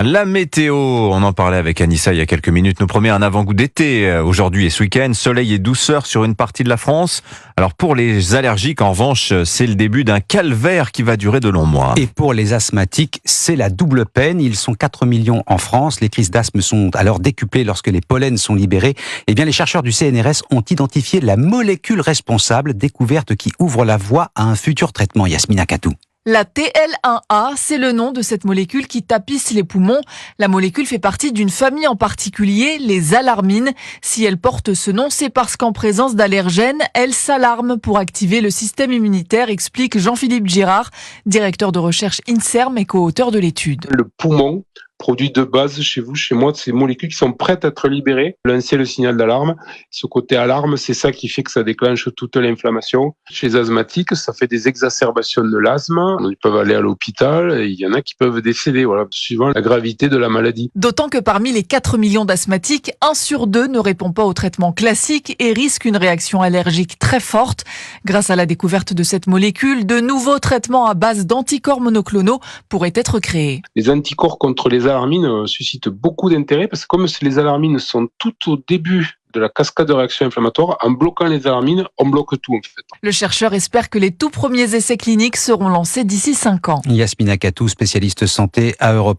La météo, on en parlait avec Anissa il y a quelques minutes, nous promet un avant-goût d'été aujourd'hui et ce week-end. Soleil et douceur sur une partie de la France. Alors pour les allergiques, en revanche, c'est le début d'un calvaire qui va durer de longs mois. Et pour les asthmatiques, c'est la double peine. Ils sont 4 millions en France. Les crises d'asthme sont alors décuplées lorsque les pollens sont libérés. Eh bien, les chercheurs du CNRS ont identifié la molécule responsable, découverte qui ouvre la voie à un futur traitement. Yasmina Katou. La TL1A, c'est le nom de cette molécule qui tapisse les poumons. La molécule fait partie d'une famille en particulier, les alarmines. Si elle porte ce nom, c'est parce qu'en présence d'allergènes, elle s'alarme pour activer le système immunitaire, explique Jean-Philippe Girard, directeur de recherche INSERM et co-auteur de l'étude. Le poumon produit de base chez vous, chez moi, ces molécules qui sont prêtes à être libérées, lancer le signal d'alarme. Ce côté alarme, c'est ça qui fait que ça déclenche toute l'inflammation. Chez les asthmatiques, ça fait des exacerbations de l'asthme. Ils peuvent aller à l'hôpital et il y en a qui peuvent décéder, suivant la gravité de la maladie. D'autant que parmi les 4 millions d'asthmatiques, 1 sur 2 ne répond pas au traitement classique et risque une réaction allergique très forte. Grâce à la découverte de cette molécule, de nouveaux traitements à base d'anticorps monoclonaux pourraient être créés. Les anticorps contre les alarmines suscitent beaucoup d'intérêt parce que comme les alarmines sont tout au début de la cascade de réaction inflammatoire, en bloquant les alarmines, on bloque tout en fait. Le chercheur espère que les tout premiers essais cliniques seront lancés d'ici 5 ans. Yasmina Katou, spécialiste santé à Europe 1.